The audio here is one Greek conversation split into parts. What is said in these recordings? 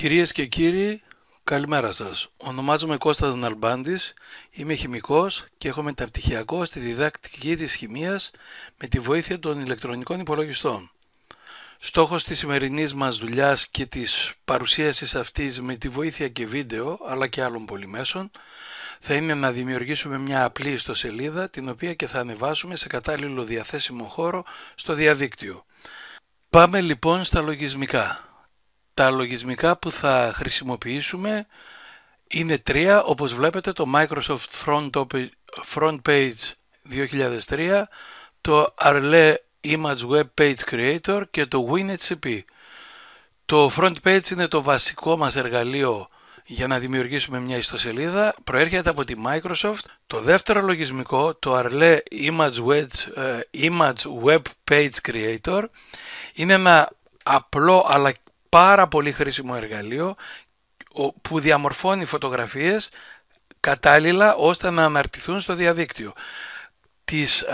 Κυρίες και κύριοι, καλημέρα σας. Ονομάζομαι Κώστας Ναλμπάντης, είμαι χημικός και έχω μεταπτυχιακό στη διδακτική της χημείας με τη βοήθεια των ηλεκτρονικών υπολογιστών. Στόχος της σημερινής μας δουλειάς και της παρουσίασης αυτής με τη βοήθεια και βίντεο αλλά και άλλων πολυμέσων θα είναι να δημιουργήσουμε μια απλή ιστοσελίδα την οποία και θα ανεβάσουμε σε κατάλληλο διαθέσιμο χώρο στο διαδίκτυο. Πάμε λοιπόν στα λογισμικά. Τα λογισμικά που θα χρησιμοποιήσουμε είναι τρία, όπως βλέπετε το Microsoft Frontpage 2003, το Arle Image Web Page Creator και το WinHCP. Το Frontpage είναι το βασικό μας εργαλείο για να δημιουργήσουμε μια ιστοσελίδα, προέρχεται από τη Microsoft. Το δεύτερο λογισμικό, το Arle Image Web Page Creator, είναι ένα απλό αλλά πάρα πολύ χρήσιμο εργαλείο που διαμορφώνει φωτογραφίες κατάλληλα ώστε να αναρτηθούν στο διαδίκτυο. Τις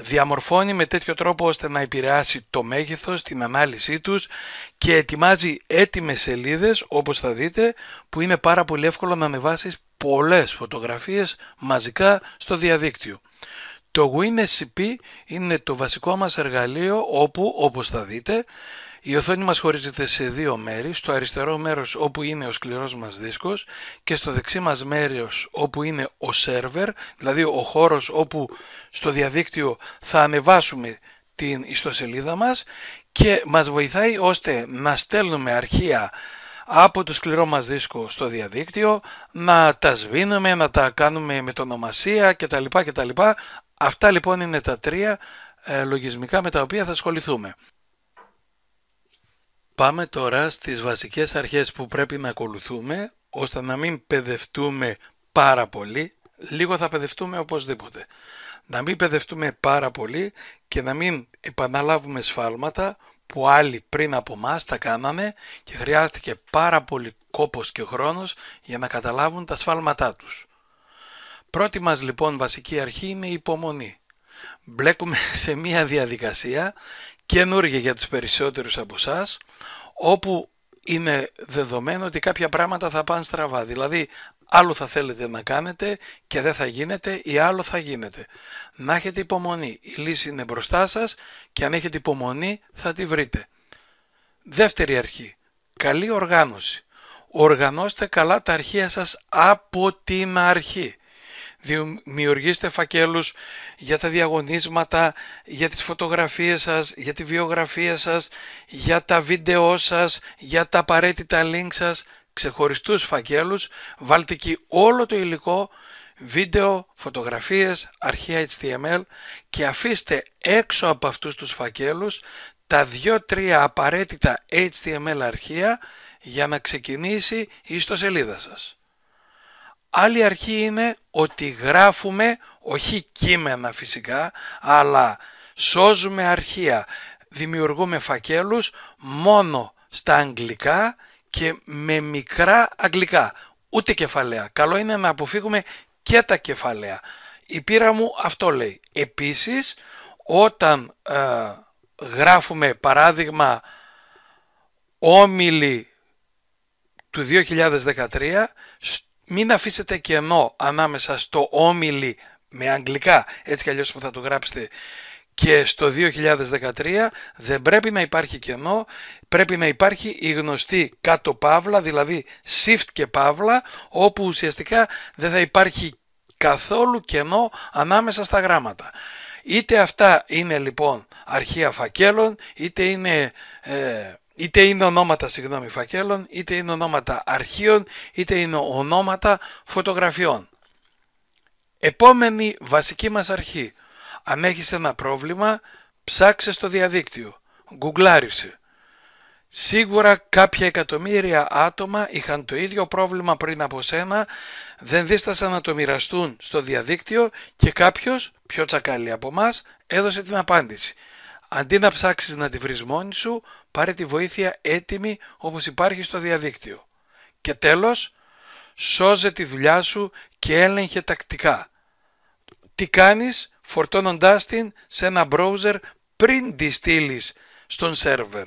διαμορφώνει με τέτοιο τρόπο ώστε να επηρεάσει το μέγεθος, την ανάλυση τους και ετοιμάζει έτοιμες σελίδες, όπως θα δείτε, που είναι πάρα πολύ εύκολο να ανεβάσεις πολλές φωτογραφίες μαζικά στο διαδίκτυο. Το WinSCP είναι το βασικό μας εργαλείο όπου, όπως θα δείτε, η οθόνη μας χωρίζεται σε δύο μέρη, στο αριστερό μέρος όπου είναι ο σκληρός μας δίσκος και στο δεξί μας μέρος όπου είναι ο σερβερ, δηλαδή ο χώρος όπου στο διαδίκτυο θα ανεβάσουμε την ιστοσελίδα μας και μας βοηθάει ώστε να στέλνουμε αρχεία από το σκληρό μας δίσκο στο διαδίκτυο, να τα σβήνουμε, να τα κάνουμε με ονομασία κτλ. Αυτά λοιπόν είναι τα τρία λογισμικά με τα οποία θα ασχοληθούμε. Πάμε τώρα στις βασικές αρχές που πρέπει να ακολουθούμε ώστε να μην παιδευτούμε πάρα πολύ. Λίγο θα παιδευτούμε οπωσδήποτε. Να μην παιδευτούμε πάρα πολύ και να μην επαναλάβουμε σφάλματα που άλλοι πριν από μας τα κάνανε και χρειάστηκε πάρα πολύ κόπος και χρόνος για να καταλάβουν τα σφάλματά τους. Πρώτη μας λοιπόν βασική αρχή είναι η υπομονή. Μπλέκουμε σε μια διαδικασία καινούργια για τους περισσότερους από εσάς, όπου είναι δεδομένο ότι κάποια πράγματα θα πάνε στραβά. Δηλαδή, άλλο θα θέλετε να κάνετε και δεν θα γίνεται ή άλλο θα γίνεται. Να έχετε υπομονή. Η λύση είναι μπροστά σας και αν έχετε υπομονή θα τη βρείτε. Δεύτερη αρχή. Καλή οργάνωση. Οργανώστε καλά τα αρχεία σας από την αρχή. Δημιουργήστε φακέλους για τα διαγωνίσματα, για τις φωτογραφίες σας, για τη βιογραφία σας, για τα βίντεό σας, για τα απαραίτητα link σας, ξεχωριστούς φακέλους, βάλτε εκεί όλο το υλικό, βίντεο, φωτογραφίες, αρχεία HTML και αφήστε έξω από αυτούς τους φακέλους τα 2-3 απαραίτητα HTML αρχεία για να ξεκινήσει η ιστοσελίδα σας. Άλλη αρχή είναι ότι γράφουμε, όχι κείμενα φυσικά, αλλά σώζουμε αρχεία, δημιουργούμε φακέλους μόνο στα αγγλικά και με μικρά αγγλικά, ούτε κεφαλαία. Καλό είναι να αποφύγουμε και τα κεφαλαία. Η πείρα μου αυτό λέει. Επίσης, όταν γράφουμε παράδειγμα όμιλοι του 2013, μην αφήσετε κενό ανάμεσα στο όμιλι με αγγλικά, έτσι κι αλλιώς που θα το γράψετε, και στο 2013 δεν πρέπει να υπάρχει κενό, πρέπει να υπάρχει η γνωστή κάτω παύλα, δηλαδή shift και παύλα, όπου ουσιαστικά δεν θα υπάρχει καθόλου κενό ανάμεσα στα γράμματα. Είτε αυτά είναι λοιπόν αρχεία φακέλων, είτε είναι ονόματα φακέλων, είτε είναι ονόματα αρχείων, είτε είναι ονόματα φωτογραφιών. Επόμενη βασική μας αρχή. Αν έχεις ένα πρόβλημα, ψάξε στο διαδίκτυο. Γκουγκλάρισε. Σίγουρα κάποια εκατομμύρια άτομα είχαν το ίδιο πρόβλημα πριν από σένα, δεν δίστασαν να το μοιραστούν στο διαδίκτυο και κάποιος, πιο τσακάλι από μας, έδωσε την απάντηση. Αντί να ψάξεις να τη βρεις μόνη σου, πάρε τη βοήθεια έτοιμη όπως υπάρχει στο διαδίκτυο. Και τέλος, σώζε τη δουλειά σου και έλεγχε τακτικά. Τι κάνεις φορτώνοντάς την σε ένα browser πριν τη στείλεις στον σερβερ.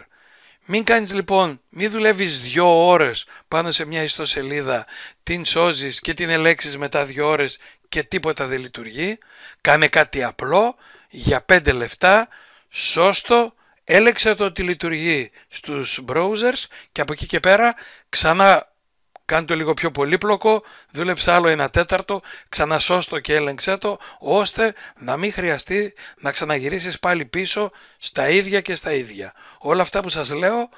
Μην κάνεις λοιπόν, μην δουλεύεις 2 ώρες πάνω σε μια ιστοσελίδα, την σώζεις και την ελέγξεις μετά 2 ώρες και τίποτα δεν λειτουργεί. Κάνε κάτι απλό για 5 λεπτά, σώστο, έλεξε το ότι λειτουργεί στους browsers και από εκεί και πέρα ξανά κάνε το λίγο πιο πολύπλοκο, δούλεψε άλλο 1/4, ξανασώστο και έλεγξε το, ώστε να μην χρειαστεί να ξαναγυρίσεις πάλι πίσω στα ίδια και στα ίδια. Όλα αυτά που σας λέω,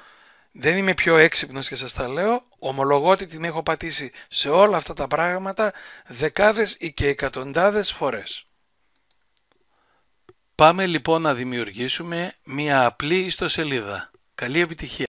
δεν είμαι πιο έξυπνος και σας τα λέω, ομολογώ ότι την έχω πατήσει σε όλα αυτά τα πράγματα δεκάδες ή και εκατοντάδες φορές. Πάμε λοιπόν να δημιουργήσουμε μια απλή ιστοσελίδα. Καλή επιτυχία!